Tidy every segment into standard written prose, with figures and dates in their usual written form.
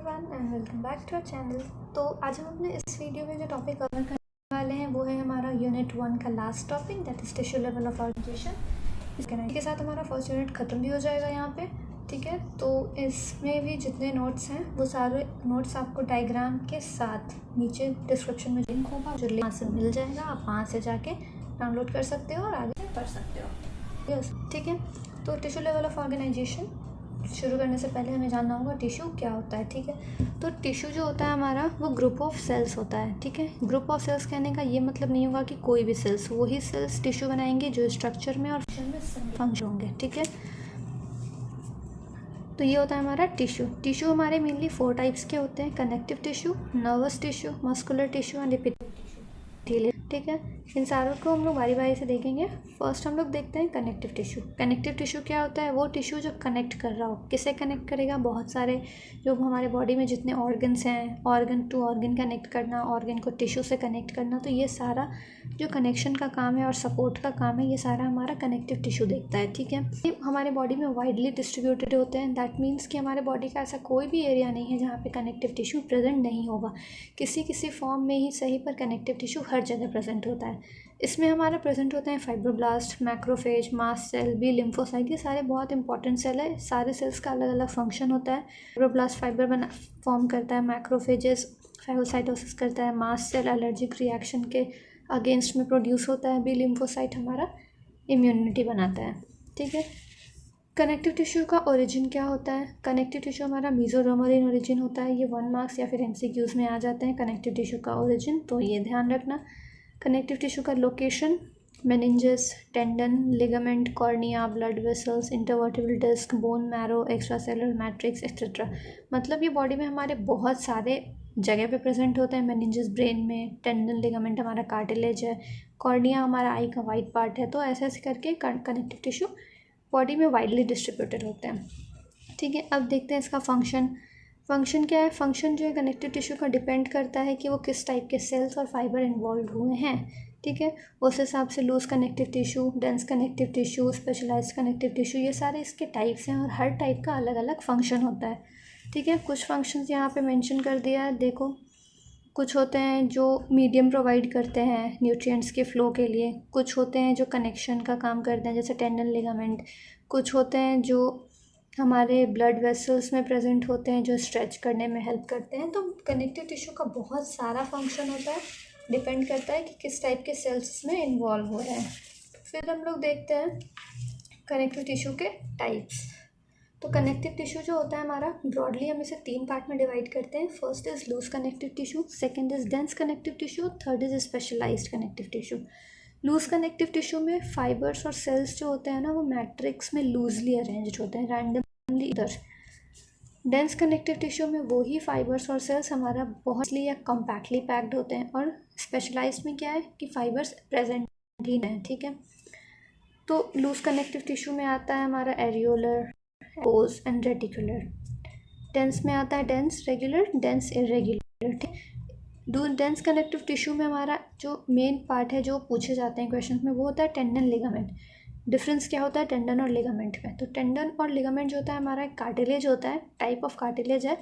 Everyone and welcome back to our channel. तो आज हम अपने इस वीडियो में जो टॉपिक कवर करने वाले हैं वो है हमारा यूनिट 1 का last topic, that is tissue level of organisation. इसके साथ हमारा फर्स्ट यूनिट ख़त्म भी हो जाएगा यहाँ पे, ठीक है। तो इसमें भी जितने नोट्स हैं वो सारे नोट्स आपको डायग्राम के साथ नीचे डिस्क्रिप्शन में लिंक होगा, जो लिंक से मिल जाएगा। आप वहाँ से जाके डाउनलोड कर सकते हो और आगे पढ़ सकते हो, यस, ठीक है। तो टिश्यू लेवल ऑफ ऑर्गेनाइजेशन शुरू करने से पहले हमें जानना होगा टिश्यू क्या होता है, ठीक है। तो टिश्यू जो होता है हमारा वो ग्रुप ऑफ सेल्स होता है, ठीक है। ग्रुप ऑफ सेल्स कहने का ये मतलब नहीं होगा कि कोई भी सेल्स, वही सेल्स टिश्यू बनाएंगे जो स्ट्रक्चर में और फंक्शन होंगे, ठीक है। तो ये होता है हमारा टिश्यू। टिश्यू हमारे मेनली 4 टाइप्स के होते हैं: connective tissue, nervous tissue, muscular tissue and epithelial, ठीक है। इन सारों को हम लोग बारी बारी से देखेंगे। फर्स्ट हम लोग देखते हैं कनेक्टिव टिश्यू। कनेक्टिव टिश्यू क्या होता है? वो टिश्यू जो कनेक्ट कर रहा हो। किसे कनेक्ट करेगा? बहुत सारे जो हमारे बॉडी में जितने ऑर्गन्स हैं, ऑर्गन टू ऑर्गन कनेक्ट करना, ऑर्गन को टिश्यू से कनेक्ट करना, तो ये सारा जो कनेक्शन का काम है और सपोर्ट का काम है, ये सारा हमारा कनेक्टिव टिश्यू देखता है, ठीक है। ये हमारे बॉडी में वाइडली डिस्ट्रीब्यूटेड होते हैं। दैट मीन्स कि हमारे बॉडी का ऐसा कोई भी एरिया नहीं है जहाँ पे कनेक्टिव टिश्यू प्रेजेंट नहीं होगा। किसी किसी फॉर्म में ही सही, पर कनेक्टिव टिश्यू हर जगह प्रेजेंट होता है। इसमें हमारा प्रेजेंट होते हैं fibroblast, macrophage, mast cell, B lymphocyte. ये सारे बहुत इंपॉर्टेंट सेल है। सारे सेल्स का अलग अलग फंक्शन होता है। फाइब्रोब्लास्ट फाइबर फॉर्म करता है, मैक्रोफेजेस फाइगोसाइटोसिस करता है, मास्ट सेल एलर्जिक रिएक्शन के अगेंस्ट में प्रोड्यूस होता है, बी लिम्फोसाइट हमारा इम्यूनिटी बनाता है, ठीक है। कनेक्टिव टिश्यू का ओरिजिन क्या होता है? कनेक्टिव टिश्यू हमारा मेसोडर्मल इन ओरिजिन होता है। ये 1 मार्क्स या फिर MCQs में आ जाते हैं कनेक्टिव टिश्यू का ओरिजिन, तो ये ध्यान रखना। कनेक्टिव टिश्यू का location: meninges, tendon, ligament, cornea, blood vessels, intervertebral disc, bone marrow, extra cellular matrix etcetera. मतलब ये बॉडी में हमारे बहुत सारे जगह पे प्रेजेंट होते हैं। मेनिंजेस ब्रेन में, टेंडन लिगामेंट हमारा कार्टिलेज है, कॉर्निया हमारा आई का वाइट पार्ट है। तो ऐसे ऐसे करके कनेक्टिव टिश्यू बॉडी में वाइडली डिस्ट्रीब्यूटेड होते हैं, ठीक है। अब देखते हैं इसका फंक्शन क्या है। फंक्शन जो है कनेक्टिव टिश्यू का डिपेंड करता है कि वो किस टाइप के सेल्स और फाइबर इन्वॉल्व हुए हैं, ठीक है। उस हिसाब से loose connective tissue, dense connective tissue, specialised connective tissue, ये सारे इसके टाइप्स हैं और हर टाइप का अलग अलग फंक्शन होता है, ठीक है। कुछ फंक्शंस यहाँ पे मेंशन कर दिया है, देखो। कुछ होते हैं जो मीडियम प्रोवाइड करते हैं न्यूट्रिएंट्स के फ्लो के लिए, कुछ होते हैं जो कनेक्शन का काम करते हैं जैसे टेंडन लिगामेंट, कुछ होते हैं जो हमारे ब्लड वेसल्स में प्रेजेंट होते हैं जो स्ट्रेच करने में हेल्प करते हैं। तो कनेक्टिव टिश्यू का बहुत सारा फंक्शन होता है, डिपेंड करता है कि किस टाइप के सेल्स इसमें इन्वॉल्व हो रहे हैं। फिर हम लोग देखते हैं कनेक्टिव टिश्यू के टाइप्स। तो कनेक्टिव टिश्यू जो होता है हमारा, ब्रॉडली हम इसे 3 पार्ट में डिवाइड करते हैं। First is loose connective tissue, second is dense connective tissue, third is specialised connective tissue. Loose connective tissue में फाइबर्स और सेल्स जो होते हैं ना, वो मैट्रिक्स में लूजली अरेंज्ड होते हैं, रैंडमली इधर। डेंस कनेक्टिव टिश्यू में वही फाइबर्स और सेल्स हमारा बहुत या कम्पैक्टली पैक्ड होते हैं। और स्पेशलाइज्ड में क्या है कि फाइबर्स प्रेजेंट ही नहीं है, ठीक है। तो लूज कनेक्टिव टिश्यू में आता है हमारा areolar, pose and reticular. Dense में आता है डेंस रेगुलर, डेंस इरेगुलर, ठीक। डेंस कनेक्टिव टिश्यू में हमारा जो मेन पार्ट है जो पूछे जाते हैं क्वेश्चन में, वो होता है टेंडन लिगामेंट। डिफरेंस क्या होता है टेंडन और लिगामेंट में? तो टेंडन और लिगामेंट जो होता है हमारा एक कार्टिलेज होता है, टाइप ऑफ कार्टिलेज है।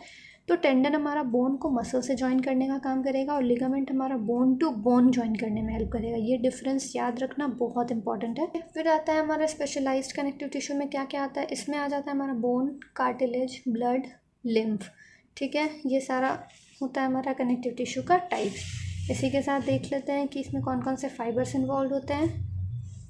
तो टेंडन हमारा बोन को मसल से ज्वाइन करने का काम करेगा और लिगामेंट हमारा बोन टू बोन ज्वाइन करने में हेल्प करेगा। ये डिफरेंस याद रखना बहुत इंपॉर्टेंट है। फिर आता है हमारा स्पेशलाइज्ड कनेक्टिव टिश्यू में क्या क्या आता है। इसमें आ जाता है हमारा बोन, कार्टिलेज, ब्लड, लिम्फ, ठीक है। ये सारा होता है हमारा कनेक्टिव टिश्यू का टाइप। इसी के साथ देख लेते हैं कि इसमें कौन कौन से फाइबर्स इन्वॉल्व होते हैं।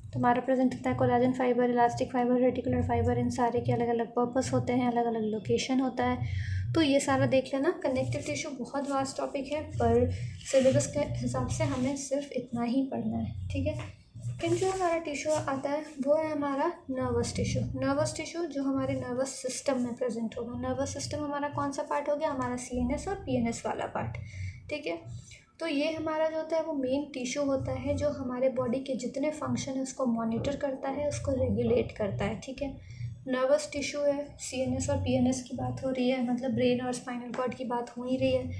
तो हमारा प्रेजेंट होता है collagen fibre, elastic fibre, reticular fibre. इन सारे के अलग अलग पर्पस होते हैं, अलग अलग लोकेशन होता है। तो ये सारा देख लेना। कनेक्टिव टिश्यू बहुत वास्ट टॉपिक है, पर सिलेबस के हिसाब से हमें सिर्फ इतना ही पढ़ना है, ठीक है। लेकिन जो हमारा टिश्यू आता है वो है हमारा नर्वस टिश्यू। नर्वस टिश्यू जो हमारे नर्वस सिस्टम में प्रेजेंट होगा। नर्वस सिस्टम हमारा कौन सा पार्ट हो गया? हमारा CNS और PNS वाला पार्ट, ठीक है। तो ये हमारा जो होता है वो मेन टिश्यू होता है जो हमारे बॉडी के जितने फंक्शन है उसको मॉनिटर करता है, उसको रेगुलेट करता है, ठीक है। नर्वस टिश्यू है, CNS और PNS की बात हो रही है, मतलब ब्रेन और स्पाइनल कॉर्ड की बात हो ही रही है।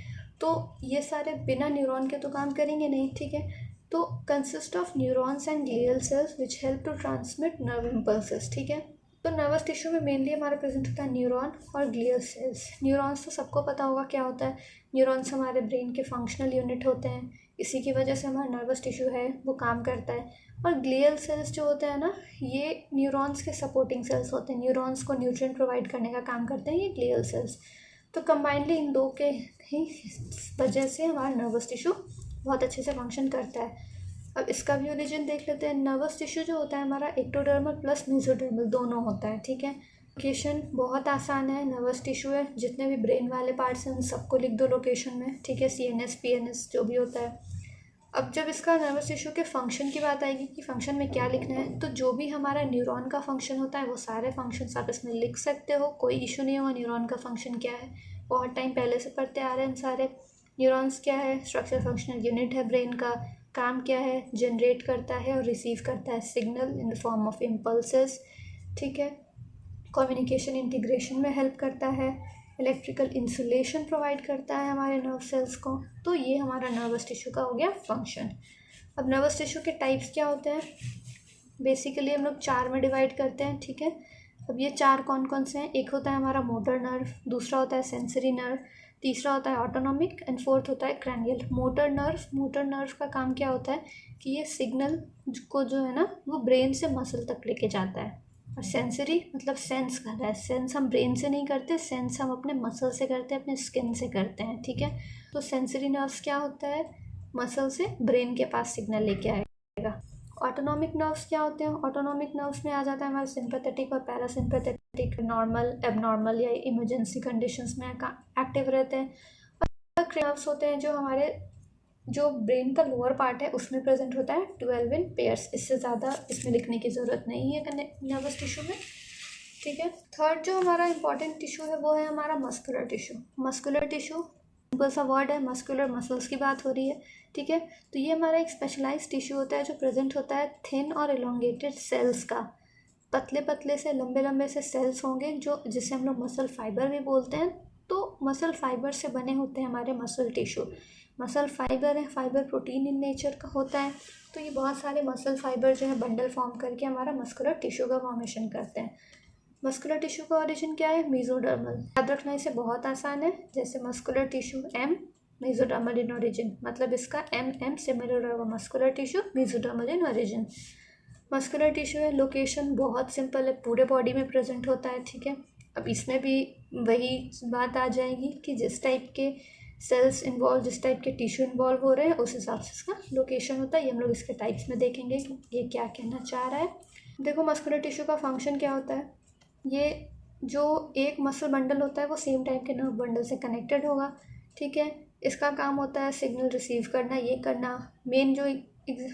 तो ये सारे बिना न्यूरॉन के तो काम करेंगे नहीं, ठीक है। तो consist of neurons and glial cells which help to transmit nerve impulses, ठीक है। तो नर्वस टिश्यू में मेनली हमारा प्रेजेंट होता है न्यूरॉन और ग्लियल सेल्स। न्यूरॉन्स तो सबको पता होगा क्या होता है। न्यूरॉन्स हमारे ब्रेन के फंक्शनल यूनिट होते हैं, इसी की वजह से हमारा नर्वस टिश्यू है वो काम करता है। और ग्लियल सेल्स जो होते हैं ना, ये न्यूरॉन्स के सपोर्टिंग सेल्स होते हैं, न्यूरॉन्स को न्यूट्रिएंट प्रोवाइड करने का काम करते हैं ये ग्लियल सेल्स। तो कंबाइंडली इन दो के ही वजह से हमारा नर्वस टिश्यू बहुत अच्छे से फंक्शन करता है। अब इसका भी ओरिजिन देख लेते हैं। नर्वस टिश्यू जो होता है हमारा एक्टोडर्मल प्लस मेसोडर्मल दोनों होता है, ठीक है। लोकेशन बहुत आसान है, नर्वस टिश्यू है, जितने भी ब्रेन वाले पार्ट्स हैं उन सबको लिख दो लोकेशन में, ठीक है। CNS PNS जो भी होता है। अब जब इसका नर्वस टिश्यू के फंक्शन की बात आएगी कि फंक्शन में क्या लिखना है, तो जो भी हमारा न्यूरॉन का फंक्शन होता है वो सारे फंक्शंस आप इसमें लिख सकते हो, कोई इशू नहीं होगा। न्यूरॉन का फंक्शन क्या है, बहुत टाइम पहले से पढ़ते आ रहे हैं सारे। न्यूरॉन्स क्या है, स्ट्रक्चर फंक्शनल यूनिट है ब्रेन का। काम क्या है, जनरेट करता है और रिसीव करता है signal in the form of impulses, ठीक है। कम्युनिकेशन इंटीग्रेशन में हेल्प करता है, इलेक्ट्रिकल इंसुलेशन प्रोवाइड करता है हमारे नर्व सेल्स को। तो ये हमारा नर्वस टिश्यू का हो गया फंक्शन। अब नर्वस टिश्यू के टाइप्स क्या होते हैं, बेसिकली हम लोग 4 में डिवाइड करते हैं, ठीक है। अब ये 4 कौन कौन से हैं, एक होता है हमारा मोटर नर्व, दूसरा होता है सेंसरी नर्व, तीसरा होता है ऑटोनॉमिक एंड फोर्थ होता है क्रैनियल। मोटर नर्व का काम क्या होता है कि ये सिग्नल को जो है ना वो ब्रेन से मसल तक लेके जाता है। और सेंसरी मतलब सेंस कर रहा है, सेंस हम ब्रेन से नहीं करते, सेंस हम अपने मसल से करते हैं, अपने स्किन से करते हैं, ठीक है। तो सेंसरी नर्व्स क्या होता है, मसल से ब्रेन के पास सिग्नल लेके आएगा। ऑटोनॉमिक नर्व्स क्या होते हैं, ऑटोनॉमिक नर्व्स में आ जाता है हमारा सिंपैथेटिक और पैरासिम्पैथेटिक, नॉर्मल एबनॉर्मल या इमरजेंसी कंडीशंस में एक्टिव रहते हैं। और नर्व्स होते हैं जो हमारे जो ब्रेन का लोअर पार्ट है उसमें प्रेजेंट होता है 12 इन पेयर्स। इससे ज़्यादा इसमें लिखने की ज़रूरत नहीं है नर्वस टिश्यू में, ठीक है। थर्ड जो हमारा इंपॉर्टेंट टिश्यू है वो है हमारा muscular tissue. Muscular tissue simple सा वर्ड है, मस्कुलर मसल्स की बात हो रही है, ठीक है। तो ये हमारा एक स्पेशलाइज्ड टिश्यू होता है जो प्रेजेंट होता है थिन और एलोंगेटेड सेल्स का। पतले पतले से लंबे लंबे से सेल्स होंगे जो जिसे हम लोग मसल फाइबर भी बोलते हैं। तो मसल फाइबर से बने होते हैं हमारे मसल टिश्यू। मसल फाइबर है, फाइबर प्रोटीन इन नेचर का होता है। तो ये बहुत सारे मसल फाइबर जो है बंडल फॉर्म करके हमारा मस्कुलर टिश्यू का फॉर्मेशन करते हैं। मस्कुलर टिश्यू का ओरिजिन क्या है, मेसोडर्मल। याद रखना इसे बहुत आसान है, जैसे muscular tissue M, mesodermal in origin, मतलब इसका M सिमिलर होगा, muscular tissue mesodermal in origin. Muscular tissue है, लोकेशन बहुत सिंपल है, पूरे बॉडी में प्रेजेंट होता है, ठीक है। अब इसमें भी वही बात आ जाएगी कि जिस टाइप के सेल्स इन्वॉल्व, जिस टाइप के टिश्यू इन्वॉल्व हो रहे हैं उस हिसाब से इसका लोकेशन होता है। ये हम लोग इसके टाइप्स में देखेंगे कि ये क्या कहना चाह रहा है। देखो मस्कुलर टिश्यू का फंक्शन क्या होता है, ये जो एक मसल बंडल होता है वो सेम टाइप के नर्व बंडल से कनेक्टेड होगा, ठीक है। इसका काम होता है सिग्नल रिसीव करना, ये करना। मेन जो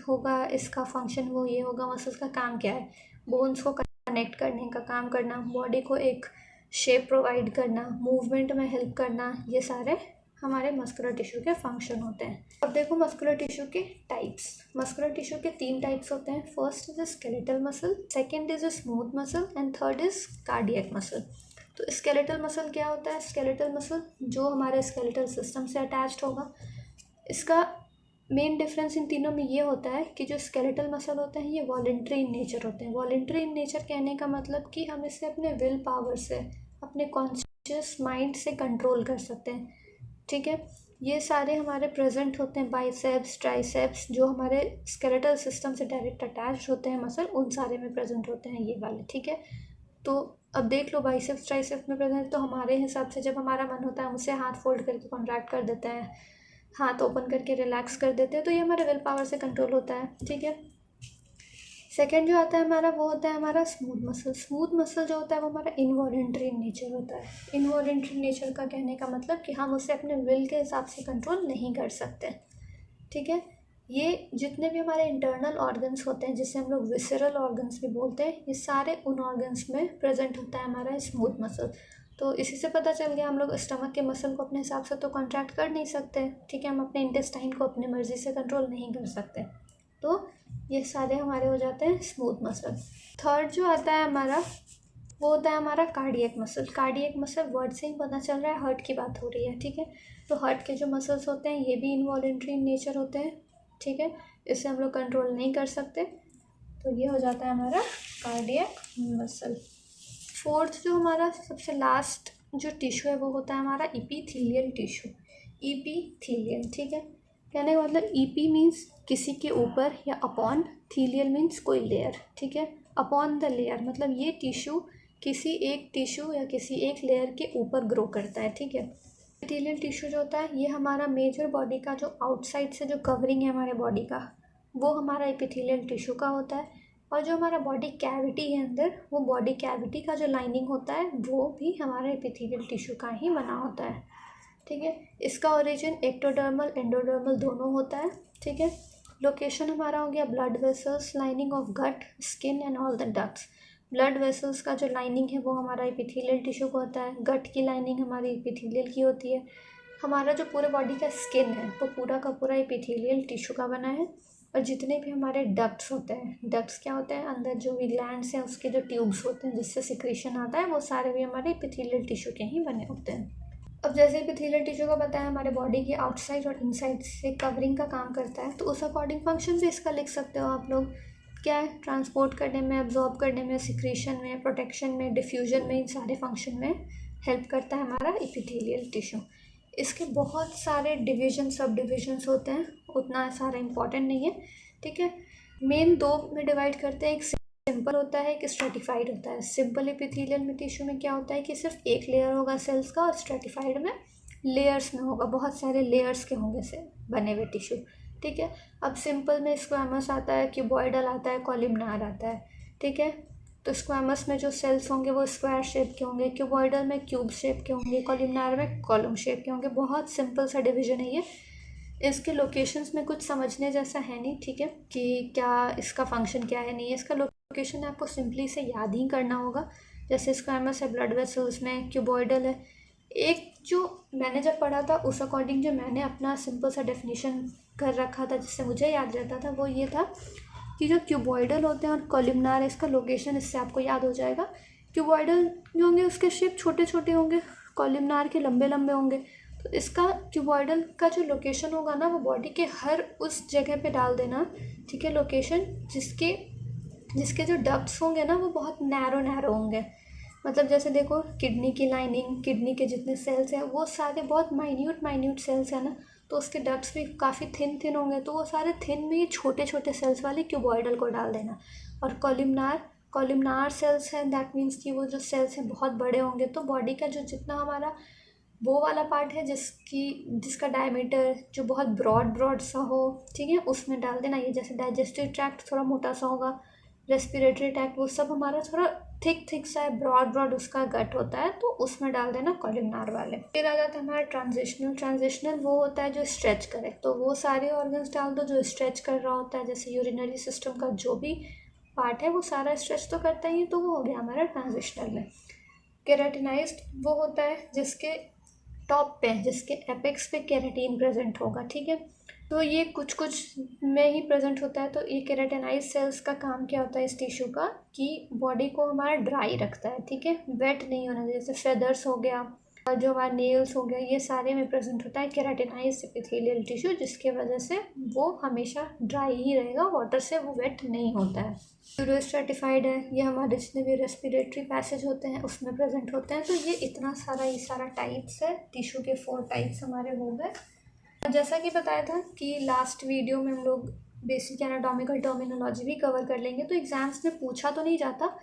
होगा इसका फंक्शन वो ये होगा। मसल्स का काम क्या है, बोन्स को कनेक्ट करने का काम करना, बॉडी को एक शेप प्रोवाइड करना, मूवमेंट में हेल्प करना, ये सारे हमारे मस्कुलर टिश्यू के फंक्शन होते हैं। अब देखो मस्कुलर टिश्यू के टाइप्स। मस्कुलर टिश्यू के 3 टाइप्स होते हैं। First is skeletal muscle, second is smooth muscle and third is cardiac muscle. तो स्केलेटल मसल क्या होता है, स्केलेटल मसल जो हमारे स्केलेटल सिस्टम से अटैच्ड होगा। इसका मेन डिफरेंस इन तीनों में ये होता है कि जो स्केलेटल मसल होते हैं ये वॉलेंट्री इन नेचर होते हैं। वॉलेंट्री इन नेचर कहने का मतलब कि हम इसे अपने विल पावर से, अपने कॉन्शियस माइंड से कंट्रोल कर सकते हैं, ठीक है। ये सारे हमारे प्रेजेंट होते हैं, बाइसेप्स, ट्राइसेप्स, जो हमारे स्केलेटल सिस्टम से डायरेक्ट अटैच होते हैं मसल, उन सारे में प्रेजेंट होते हैं ये वाले, ठीक है। तो अब देख लो बाइसेप्स ट्राइसेप्स में प्रेजेंट, तो हमारे हिसाब से जब हमारा मन होता है हम उसे हाथ फोल्ड करके कॉन्ट्रैक्ट कर देते हैं, हाथ ओपन करके रिलैक्स कर देते हैं, तो ये हमारे विल पावर से कंट्रोल होता है, ठीक है। सेकेंड जो आता है हमारा वो होता है हमारा स्मूथ मसल। स्मूथ मसल जो होता है वो हमारा इनवॉलेंट्री नेचर होता है। इनवॉलेंट्री नेचर का कहने का मतलब कि हम उसे अपने विल के हिसाब से कंट्रोल नहीं कर सकते, ठीक है। ये जितने भी हमारे इंटरनल ऑर्गन्स होते हैं जिसे हम लोग विसरल ऑर्गन्स भी बोलते हैं, ये सारे उन ऑर्गन्स में प्रेजेंट होता है हमारा स्मूथ मसल। तो इसी से पता चल गया हम लोग स्टमक के मसल को अपने हिसाब से तो कॉन्ट्रैक्ट कर नहीं सकते, ठीक है। हम अपने इंटेस्टाइन को अपनी मर्जी से कंट्रोल नहीं कर सकते। तो ये सारे हमारे हो जाते हैं स्मूथ मसल। थर्ड जो आता है हमारा वो होता है हमारा cardiac muscle. Cardiac muscle word से ही पता चल रहा है हार्ट की बात हो रही है, ठीक है। तो हार्ट के जो मसल्स होते हैं ये भी इनवॉलेंट्री इन नेचर होते हैं, ठीक है। इसे हम लोग कंट्रोल नहीं कर सकते। तो ये हो जाता है हमारा कार्डियक मसल। फोर्थ जो हमारा सबसे लास्ट जो टिश्यू है वो होता है हमारा इपीथीलियल टिश्यू। इपीथीलियल, ठीक है, कहने का मतलब ईपी मीन्स किसी के ऊपर या अपॉन, थीलियल मीन्स कोई लेयर, ठीक है, अपॉन द लेयर मतलब ये टिश्यू किसी एक टिश्यू या किसी एक लेयर के ऊपर ग्रो करता है, ठीक है। एपिथेलियल टिश्यू जो होता है ये हमारा मेजर बॉडी का जो आउटसाइड से जो कवरिंग है हमारे बॉडी का वो हमारा एपिथेलियल टिश्यू का होता है, और जो हमारा बॉडी कैविटी है अंदर वो बॉडी कैविटी का जो लाइनिंग होता है वो भी हमारा एपिथेलियल टिश्यू का ही बना होता है, ठीक है। इसका ओरिजिन एक्टोडर्मल एंडोडर्मल दोनों होता है, ठीक है। लोकेशन हमारा हो गया blood vessels, lining of gut, skin and all the ducts. Blood vessels का जो लाइनिंग है वो हमारा एपिथेलियल टिश्यू का होता है, गट की लाइनिंग हमारी एपिथेलियल की होती है, हमारा जो पूरे बॉडी का स्किन है वो पूरा का पूरा एपिथेलियल टिश्यू का बना है, और जितने भी हमारे डक्ट्स होते हैं, डक्ट्स क्या होते हैं, अंदर जो भी ग्लैंड्स हैं उसके जो ट्यूब्स होते हैं जिससे सिक्रीशन आता है वो सारे भी हमारे एपिथेलियल टिश्यू के ही बने होते हैं। अब जैसे एपिथेलियल टिश्यू का पता है हमारे बॉडी के आउटसाइड और इनसाइड से कवरिंग का काम करता है, तो उस अकॉर्डिंग फंक्शन भी इसका लिख सकते हो आप लोग, क्या है, ट्रांसपोर्ट करने में, एब्जॉर्ब करने में, सिक्रीशन में, प्रोटेक्शन में, डिफ्यूजन में, इन सारे फंक्शन में हेल्प करता है हमारा एपिथेलियल टिश्यू। इसके बहुत सारे डिवीजन सब डिविजन्स होते हैं, उतना सारा इंपॉर्टेंट नहीं है, ठीक है। मेन दो में डिवाइड करते हैं, एक सिंपल होता है, एक स्ट्रेटिफाइड होता है। सिंपल एपिथेलियल में टिश्यू में क्या होता है कि सिर्फ एक लेयर होगा सेल्स का, और स्ट्रेटिफाइड में लेयर्स में होगा, बहुत सारे लेयर्स के होंगे से बने हुए टिश्यू, ठीक है। अब सिंपल में स्क्वैमस आता है, क्यूबॉइडल आता है, कॉलमनार आता है, ठीक है। तो स्क्वैमस में जो सेल्स होंगे वो स्क्वायर शेप के होंगे, क्यूबॉइडल में क्यूब शेप के होंगे, कॉलमनार में कॉलम शेप के होंगे। बहुत सिंपल सा डिवीजन है ये। इसके लोकेशंस में कुछ समझने जैसा है नहीं, ठीक है, कि क्या इसका फंक्शन क्या है, नहीं है। इसका लोकेशन आपको सिंपली से याद ही करना होगा। जैसे स्क्वैमस है ब्लड वेसल्स में, क्यूबॉइडल है। एक जो मैंने जब पढ़ा था उस अकॉर्डिंग जो मैंने अपना सिंपल सा डेफिनेशन कर रखा था जिससे मुझे याद रहता था वो ये था कि जो क्यूबॉइडल होते हैं और कॉलमनार, इसका लोकेशन इससे आपको याद हो जाएगा। क्यूबॉइडल जो होंगे उसके शेप छोटे छोटे होंगे, कॉलमनार के लंबे लंबे होंगे। तो इसका क्यूबॉइडल का जो लोकेशन होगा ना वो बॉडी के हर उस जगह पे डाल देना, ठीक है, लोकेशन जिसके जो डक्ट्स होंगे ना वो बहुत नैरो नैरो होंगे। मतलब जैसे देखो किडनी की लाइनिंग, किडनी के जितने सेल्स हैं वो सारे बहुत माइन्यूट सेल्स हैं ना, तो उसके डक्ट्स भी काफ़ी थिन होंगे, तो वो सारे थिन में ये छोटे छोटे सेल्स वाले क्यूबॉइडल को डाल देना। और कॉलमनार सेल्स हैं, दैट मीन्स कि वो जो सेल्स हैं बहुत बड़े होंगे, तो बॉडी का जो जितना हमारा वो वाला पार्ट है जिसका डायमीटर जो बहुत ब्रॉड सा हो, ठीक है, उसमें डाल देना। ये जैसे डाइजेस्टिव ट्रैक्ट थोड़ा मोटा सा होगा, रेस्पिरेटरी ट्रैक्ट वो सब हमारा थोड़ा थिक सा है, ब्रॉड उसका गट होता है, तो उसमें डाल देना कॉलमनार वाले। फिर आ जाता है हमारा ट्रांजिशनल वो होता है जो स्ट्रेच करे, तो वो सारे ऑर्गन्स डाल दो जो स्ट्रेच कर रहा होता है। जैसे यूरिनरी सिस्टम का जो भी पार्ट है वो सारा स्ट्रेच तो करता ही है, तो वो हो गया हमारा ट्रांजिशनल में। केराटिनाइज्ड वो होता है जिसके टॉप पे, जिसके एपेक्स पे केराटिन प्रेजेंट होगा, ठीक है। तो ये कुछ में ही प्रेजेंट होता है। तो ये केराटिनाइज सेल्स का काम क्या होता है इस टिश्यू का, कि बॉडी को हमारा ड्राई रखता है, ठीक है, वेट नहीं होना चाहिए। जैसे फेदर्स हो गया और जो हमारा नेल्स हो गया, ये सारे में प्रेजेंट होता है केराटिनाइज एपिथेलियल टिश्यू, जिसके वजह से वो हमेशा ड्राई ही रहेगा, वाटर से वो वेट नहीं होता है। यूरोस्ट्रेटिफाइड है, ये हमारे जितने भी रेस्पिरेटरी पैसेज होते हैं उसमें प्रेजेंट होते हैं। तो ये सारा टाइप्स है, टिश्यू के 4 टाइप्स हमारे हो गए। जैसा कि बताया था कि लास्ट वीडियो में हम लोग बेसिक एनाटॉमिकल टर्मिनोलॉजी भी कवर कर लेंगे, तो एग्जाम्स में पूछा तो नहीं जाता,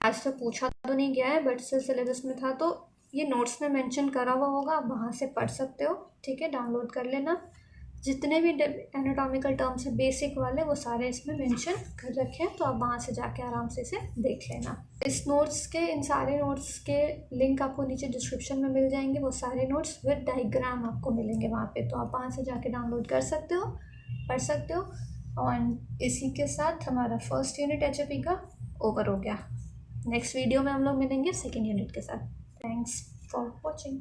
आज तक पूछा तो नहीं गया है, बट सिलेबस में था, तो ये नोट्स में मेंशन करा हुआ होगा, आप वहाँ से पढ़ सकते हो, ठीक है, डाउनलोड कर लेना। जितने भी एनाटॉमिकल टर्म्स हैं बेसिक वाले वो सारे इसमें मेंशन कर रखे हैं, तो आप वहाँ से जाके आराम से इसे देख लेना। इन सारे नोट्स के लिंक आपको नीचे डिस्क्रिप्शन में मिल जाएंगे, वो सारे नोट्स विद डायग्राम आपको मिलेंगे वहाँ पे, तो आप वहाँ से जाके डाउनलोड कर सकते हो, पढ़ सकते हो। और इसी के साथ हमारा फर्स्ट यूनिट HAP का ओवर हो गया। नेक्स्ट वीडियो में हम लोग मिलेंगे सेकेंड यूनिट के साथ। Thanks for watching.